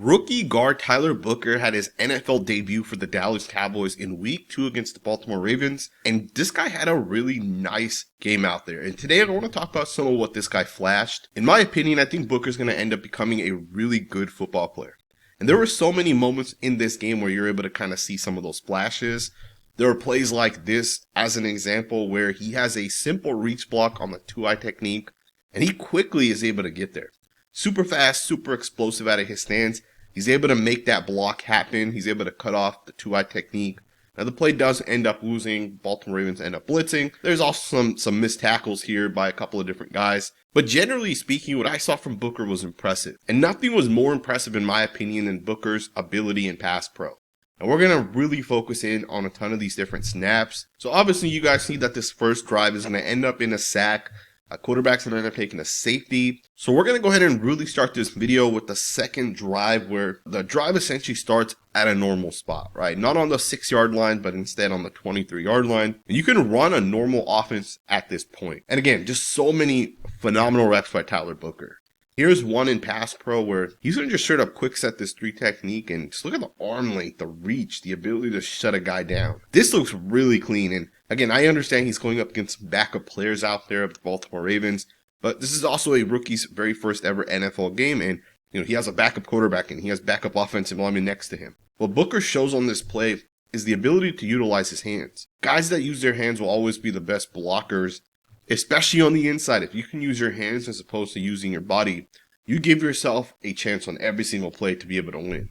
Rookie guard Tyler Booker had his NFL debut for the Dallas Cowboys in week 2 against the Baltimore Ravens, and this guy had a really nice game out there. And today I want to talk about some of what this guy flashed. In my opinion, I think Booker's going to end up becoming a really good football player. And there were so many moments in this game where you're able to kind of see some of those flashes. There are plays like this as an example where he has a simple reach block on the 2-eye technique, and he quickly is able to get there. Super fast, super explosive out of his stance. He's able to make that block happen. He's able to cut off the 2-eye technique. Now the play does end up losing. Baltimore Ravens end up blitzing. There's also some missed tackles here by a couple of different guys. But generally speaking, what I saw from Booker was impressive. And nothing was more impressive in my opinion than Booker's ability in pass pro. And we're going to really focus in on a ton of these different snaps. So obviously you guys see that this first drive is going to end up in a sack. Quarterback's going to end up taking a safety. So we're going to go ahead and really start this video with the second drive, where the drive essentially starts at a normal spot, right? Not on the 6-yard line, but instead on the 23-yard line. And you can run a normal offense at this point. And again, just so many phenomenal reps by Tyler Booker. Here's one in pass pro where he's going to just straight up quick set this 3 technique, and just look at the arm length, the reach, the ability to shut a guy down. This looks really clean. And again, I understand he's going up against backup players out there of the Baltimore Ravens, but this is also a rookie's very first ever NFL game, and he has a backup quarterback and he has backup offensive lineman next to him. What Booker shows on this play is the ability to utilize his hands. Guys that use their hands will always be the best blockers, especially on the inside. If you can use your hands as opposed to using your body, you give yourself a chance on every single play to be able to win.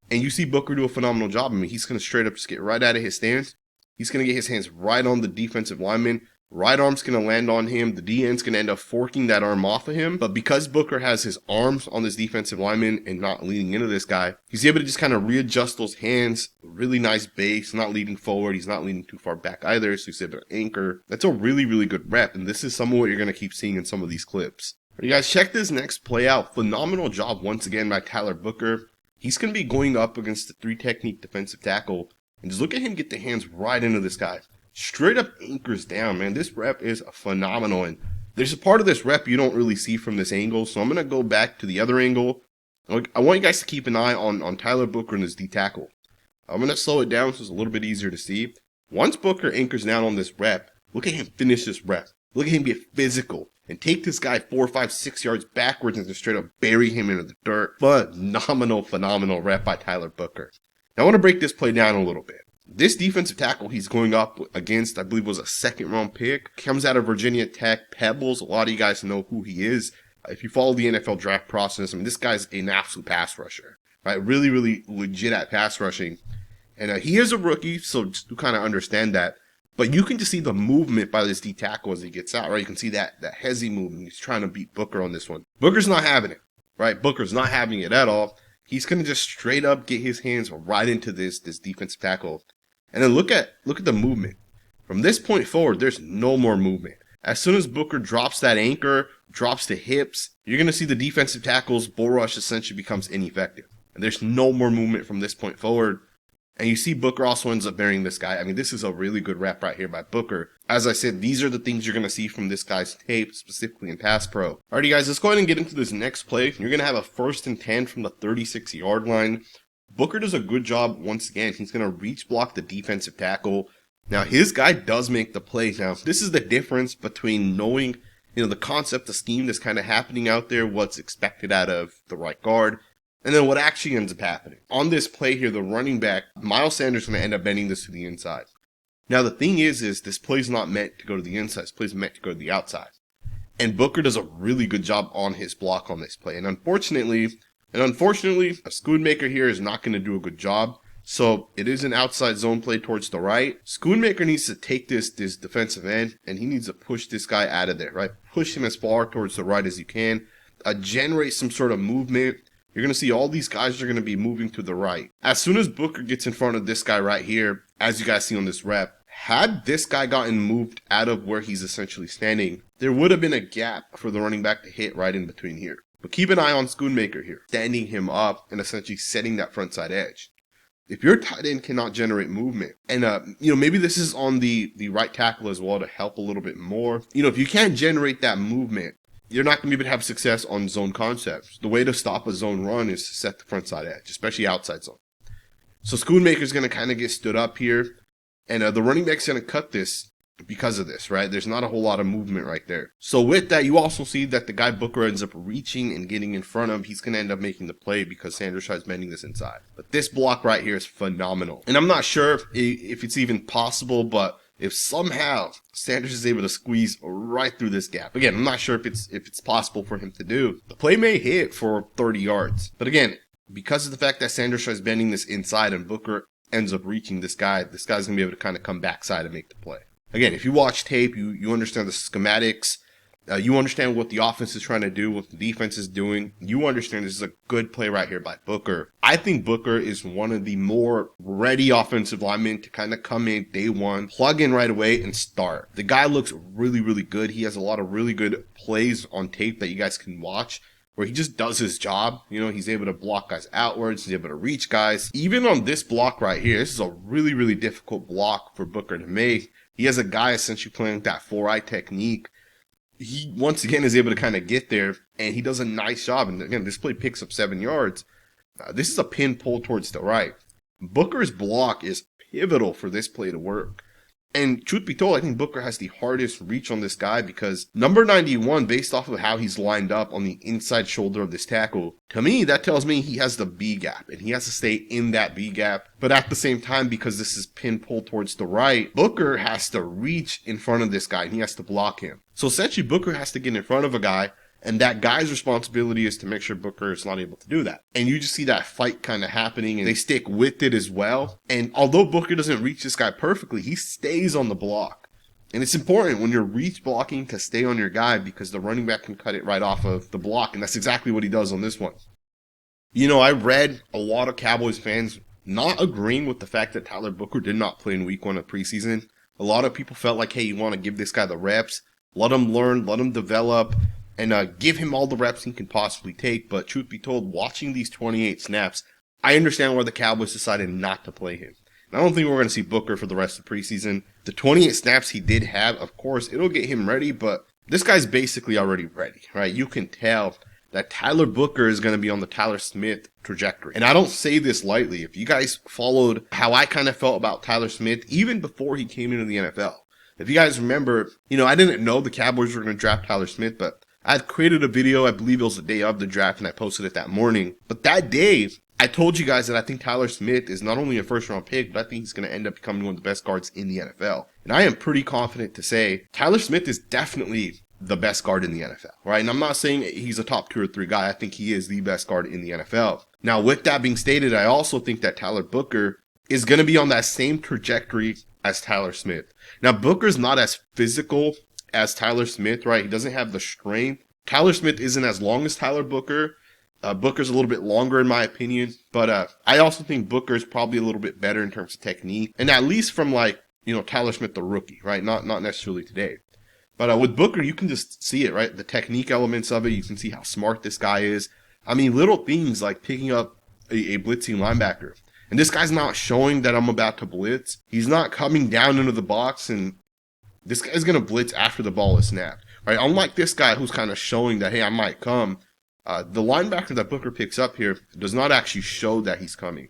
And you see Booker do a phenomenal job. I mean, he's going to straight up just get right out of his stance. He's going to get his hands right on the defensive lineman. Right arm's going to land on him. The DN's going to end up forking that arm off of him. But because Booker has his arms on this defensive lineman and not leaning into this guy, he's able to just kind of readjust those hands. Really nice base, not leaning forward. He's not leaning too far back either, so he's able to anchor. That's a really, really good rep, and this is some of what you're going to keep seeing in some of these clips. But you guys, check this next play out. Phenomenal job once again by Tyler Booker. He's going to be going up against the 3 technique defensive tackle, and just look at him get the hands right into this guy. Straight up anchors down, man. This rep is phenomenal, and there's a part of this rep you don't really see from this angle, so I'm going to go back to the other angle. I want you guys to keep an eye on Tyler Booker and his D tackle. I'm going to slow it down so it's a little bit easier to see. Once Booker anchors down on this rep, look at him finish this rep. Look at him get physical and take this guy 4, 5, 6 yards backwards and just straight up bury him into the dirt. Phenomenal rep by Tyler Booker. Now I want to break this play down a little bit. This defensive tackle he's going up against, I believe, was a 2nd-round pick. Comes out of Virginia Tech, Pebbles. A lot of you guys know who he is. If you follow the NFL draft process, I mean, this guy's an absolute pass rusher, right? Really, really legit at pass rushing. And he is a rookie, so just to kind of understand that. But you can just see the movement by this D tackle as he gets out, right? You can see that hezzy movement. He's trying to beat Booker on this one. Booker's not having it, right? Booker's not having it at all. He's going to just straight up get his hands right into this defensive tackle. And then look at the movement. From this point forward, there's no more movement. As soon as Booker drops that anchor, drops the hips, you're going to see the defensive tackle's bull rush essentially becomes ineffective. And there's no more movement from this point forward. And you see Booker also ends up burying this guy. I mean, this is a really good rep right here by Booker. As I said, these are the things you're going to see from this guy's tape, specifically in pass pro. Alrighty guys, let's go ahead and get into this next play. You're going to have a 1st and 10 from the 36-yard line. Booker does a good job once again. He's going to reach block the defensive tackle. Now, his guy does make the play. Now, this is the difference between knowing, the concept, the scheme that's kind of happening out there, what's expected out of the right guard, and then what actually ends up happening. On this play here, the running back, Miles Sanders, is going to end up bending this to the inside. Now, the thing is this play's not meant to go to the inside. This play's meant to go to the outside. And Booker does a really good job on his block on this play. And unfortunately, a Schoonmaker here is not going to do a good job. So it is an outside zone play towards the right. Schoonmaker needs to take this defensive end, and he needs to push this guy out of there, right? Push him as far towards the right as you can. Generate some sort of movement. You're going to see all these guys are going to be moving to the right. As soon as Booker gets in front of this guy right here, as you guys see on this rep, had this guy gotten moved out of where he's essentially standing, there would have been a gap for the running back to hit right in between here. But keep an eye on Schoonmaker here, standing him up and essentially setting that front side edge. If your tight end cannot generate movement, and maybe this is on the right tackle as well to help a little bit more. If you can't generate that movement, you're not going to be able to have success on zone concepts. The way to stop a zone run is to set the front side edge, especially outside zone. So Schoonmaker's going to kind of get stood up here, and the running back's going to cut this because of this, right? There's not a whole lot of movement right there. So with that, you also see that the guy Booker ends up reaching and getting in front of him. He's going to end up making the play because Sanders tries bending this inside. But this block right here is phenomenal. And I'm not sure if it's even possible, but if somehow Sanders is able to squeeze right through this gap. Again, I'm not sure if it's possible for him to do. The play may hit for 30 yards. But again, because of the fact that Sanders tries bending this inside and Booker ends up reaching this guy's going to be able to kind of come backside and make the play. Again, if you watch tape, you understand the schematics. You understand what the offense is trying to do, what the defense is doing. You understand this is a good play right here by Booker. I think Booker is one of the more ready offensive linemen to kind of come in day one, plug in right away, and start. The guy looks really, really good. He has a lot of really good plays on tape that you guys can watch, where he just does his job. You know, he's able to block guys outwards. He's able to reach guys. Even on this block right here, this is a really, really difficult block for Booker to make. He has a guy essentially playing that 4-eye technique. He, once again, is able to kind of get there, and he does a nice job. And again, this play picks up 7 yards. This is a pin pull towards the right. Booker's block is pivotal for this play to work. And truth be told, I think Booker has the hardest reach on this guy because number 91, based off of how he's lined up on the inside shoulder of this tackle, to me, that tells me he has the B gap and he has to stay in that B gap. But at the same time, because this is pin pulled towards the right, Booker has to reach in front of this guy and he has to block him. So essentially, Booker has to get in front of a guy, and that guy's responsibility is to make sure Booker is not able to do that. And you just see that fight kind of happening, and they stick with it as well. And although Booker doesn't reach this guy perfectly, he stays on the block. And it's important when you're reach blocking to stay on your guy because the running back can cut it right off of the block, and that's exactly what he does on this one. You know, I read a lot of Cowboys fans not agreeing with the fact that Tyler Booker did not play in week 1 of preseason. A lot of people felt like, hey, you want to give this guy the reps, let him learn, let him develop, and give him all the reps he can possibly take. But truth be told, watching these 28 snaps, I understand why the Cowboys decided not to play him. And I don't think we're going to see Booker for the rest of preseason. The 28 snaps he did have, of course, it'll get him ready, but this guy's basically already ready, right? You can tell that Tyler Booker is going to be on the Tyler Smith trajectory. And I don't say this lightly. If you guys followed how I kind of felt about Tyler Smith, even before he came into the NFL, if you guys remember, you know, I didn't know the Cowboys were going to draft Tyler Smith, but I had created a video, I believe it was the day of the draft, and I posted it that morning. But that day, I told you guys that I think Tyler Smith is not only a first-round pick, but I think he's going to end up becoming one of the best guards in the NFL. And I am pretty confident to say Tyler Smith is definitely the best guard in the NFL, right? And I'm not saying he's a top 2 or 3 guy. I think he is the best guard in the NFL. Now, with that being stated, I also think that Tyler Booker is going to be on that same trajectory as Tyler Smith. Now, Booker's not as physical as Tyler Smith, right? He doesn't have the strength. Tyler Smith isn't as long as Tyler Booker. Booker's a little bit longer in my opinion, but I also think Booker's probably a little bit better in terms of technique, and at least from like, you know, Tyler Smith the rookie, right? Not necessarily today. But with Booker, you can just see it, right? The technique elements of it, you can see how smart this guy is. I mean, little things like picking up a blitzing linebacker. And this guy's not showing that I'm about to blitz. He's not coming down into the box and this guy's going to blitz after the ball is snapped, right? Unlike this guy who's kind of showing that, hey, I might come. The linebacker that Booker picks up here does not actually show that he's coming.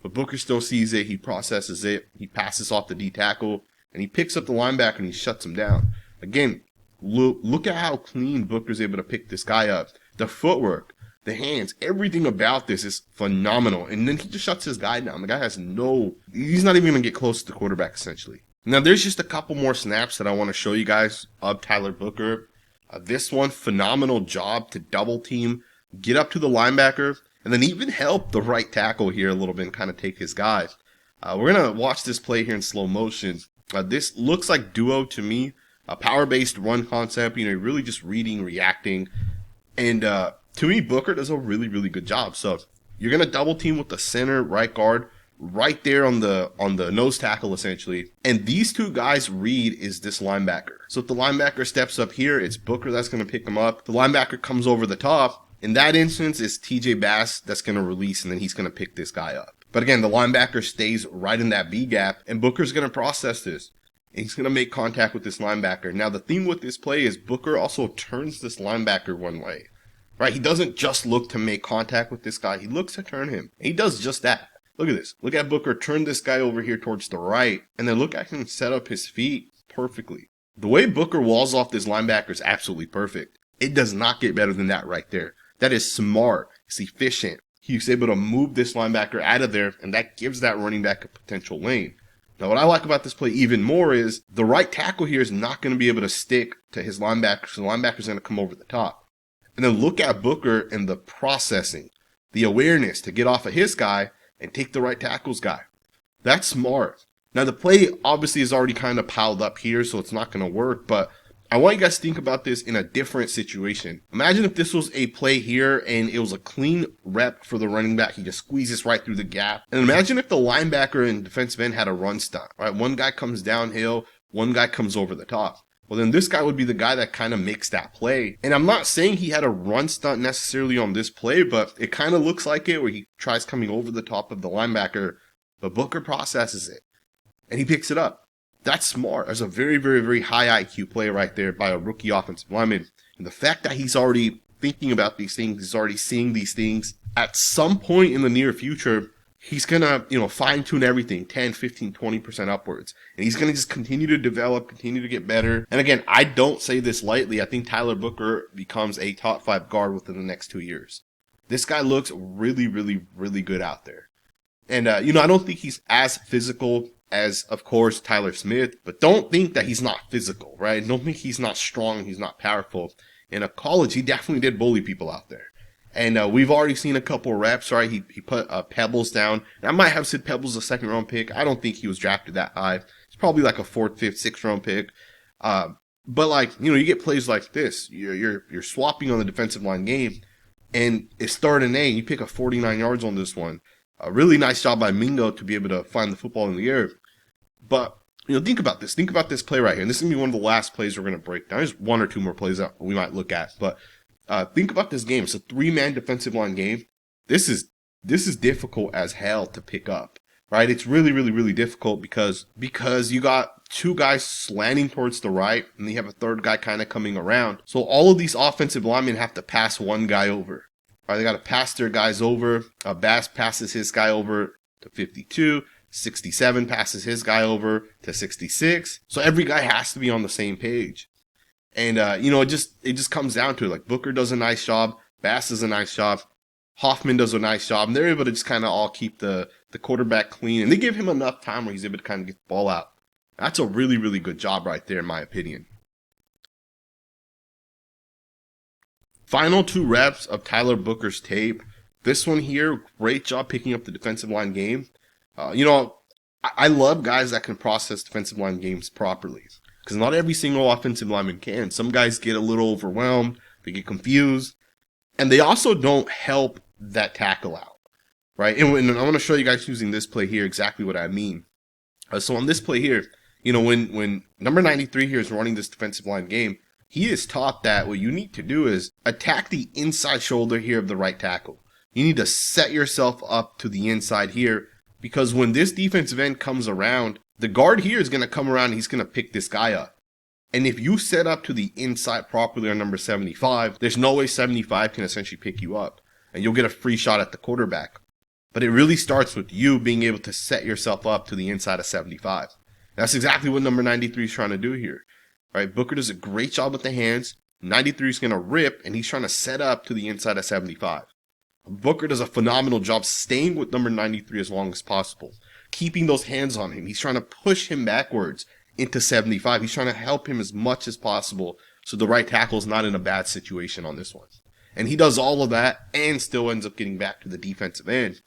But Booker still sees it. He processes it. He passes off the D tackle. And he picks up the linebacker and he shuts him down. Again, look at how clean Booker's able to pick this guy up. The footwork, the hands, everything about this is phenomenal. And then he just shuts his guy down. The guy has he's not even going to get close to the quarterback essentially. Now, there's just a couple more snaps that I want to show you guys of Tyler Booker. This one, phenomenal job to double team, get up to the linebacker, and then even help the right tackle here a little bit and kind of take his guy. We're going to watch this play here in slow motion. This looks like duo to me, a power-based run concept, you know, really just reading, reacting. And to me, Booker does a really, really good job. So you're going to double team with the center right guard, right there on the nose tackle essentially. And these two guys read is this linebacker. So if the linebacker steps up here, it's Booker that's going to pick him up. The linebacker comes over the top. In that instance, it's TJ Bass that's going to release and then he's going to pick this guy up. But again, the linebacker stays right in that B gap and Booker's going to process this. and he's going to make contact with this linebacker. Now, the theme with this play is Booker also turns this linebacker one way, right? He doesn't just look to make contact with this guy. He looks to turn him. And he does just that. Look at this. Look at Booker turn this guy over here towards the right, and then look at him set up his feet perfectly. The way Booker walls off this linebacker is absolutely perfect. It does not get better than that right there. That is smart. It's efficient. He's able to move this linebacker out of there, and that gives that running back a potential lane. Now, what I like about this play even more is the right tackle here is not going to be able to stick to his linebacker, so the linebacker's going to come over the top. And then look at Booker and the processing, the awareness to get off of his guy and take the right tackle's guy. That's smart. Now, the play obviously is already kind of piled up here, so it's not going to work, but I want you guys to think about this in a different situation. Imagine if this was a play here and it was a clean rep for the running back. He just squeezes right through the gap. And imagine if the linebacker and defensive end had a run stunt, right? One guy comes downhill, one guy comes over the top. Well, then this guy would be the guy that kind of makes that play. And I'm not saying he had a run stunt necessarily on this play, but it kind of looks like it where he tries coming over the top of the linebacker, but Booker processes it and he picks it up. That's smart. That's a very, very, very high IQ play right there by a rookie offensive lineman. And the fact that he's already thinking about these things, he's already seeing these things, at some point in the near future, he's going to, fine tune everything 10, 15, 20% upwards. And he's going to just continue to develop, continue to get better. And again, I don't say this lightly. I think Tyler Booker becomes a top 5 guard within the next 2 years. This guy looks really, really, really good out there. And, I don't think he's as physical as, of course, Tyler Smith, but don't think that he's not physical, right? Don't think he's not strong, he's not powerful. In college, he definitely did bully people out there. And we've already seen a couple reps, right? He put Pebbles down. And I might have said Pebbles a 2nd round pick. I don't think he was drafted that high. It's probably like a 4th, 5th, 6th round pick. But you get plays like this. You're swapping on the defensive line game, and it's 3rd and 8. You pick up 49 yards on this one. A really nice job by Mingo to be able to find the football in the air. But, think about this. Think about this play right here. And this is going to be one of the last plays we're going to break down. There's 1 or 2 more plays that we might look at. But think about this game. It's a 3-man defensive line game. This is difficult as hell to pick up, right? It's really, really, really difficult because you got 2 guys slanting towards the right, and you have a 3rd guy kind of coming around. So all of these offensive linemen have to pass one guy over. Right, they got to pass their guys over. Bass passes his guy over to 52. 67 passes his guy over to 66. So every guy has to be on the same page. And, it just comes down to it. Like Booker does a nice job. Bass does a nice job. Hoffman does a nice job. And they're able to just kind of all keep the quarterback clean. And they give him enough time where he's able to kind of get the ball out. That's a really, really good job right there, in my opinion. Final 2 reps of Tyler Booker's tape. This one here, great job picking up the defensive line game. I love guys that can process defensive line games properly, because not every single offensive lineman can. Some guys get a little overwhelmed, they get confused, and they also don't help that tackle out, right? And I want to show you guys using this play here exactly what I mean. So on this play here, when number 93 here is running this defensive line game, he is taught that what you need to do is attack the inside shoulder here of the right tackle. You need to set yourself up to the inside here, because when this defensive end comes around, the guard here is going to come around and he's going to pick this guy up. And if you set up to the inside properly on number 75, there's no way 75 can essentially pick you up, and you'll get a free shot at the quarterback. But it really starts with you being able to set yourself up to the inside of 75. That's exactly what number 93 is trying to do here. Right, Booker does a great job with the hands. 93 is going to rip, and he's trying to set up to the inside of 75. Booker does a phenomenal job staying with number 93 as long as possible, keeping those hands on him. He's trying to push him backwards into 75. He's trying to help him as much as possible so the right tackle is not in a bad situation on this one. And he does all of that and still ends up getting back to the defensive end.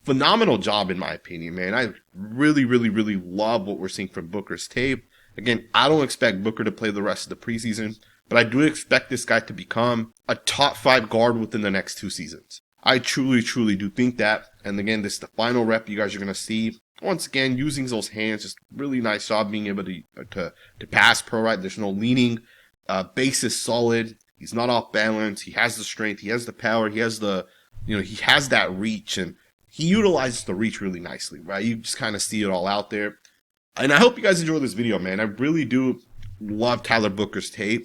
Phenomenal job, in my opinion, man. I really, really, really love what we're seeing from Booker's tape. Again, I don't expect Booker to play the rest of the preseason, but I do expect this guy to become a top 5 guard within the next 2 seasons. I truly, truly do think that. And again, this is the final rep you guys are going to see. Once again, using those hands, just really nice job being able to pass pro, right? There's no leaning. Base is solid. He's not off balance. He has the strength. He has the power. He has he has that reach, and he utilizes the reach really nicely, right? You just kind of see it all out there. And I hope you guys enjoy this video, man. I really do love Tyler Booker's tape.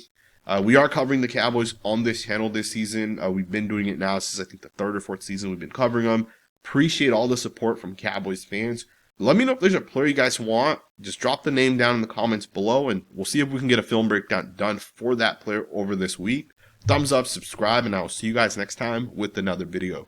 We are covering the Cowboys on this channel this season. We've been doing it now since I think the third or fourth season we've been covering them. Appreciate all the support from Cowboys fans. Let me know if there's a player you guys want. Just drop the name down in the comments below, and we'll see if we can get a film breakdown done for that player over this week. Thumbs up, subscribe, and I will see you guys next time with another video.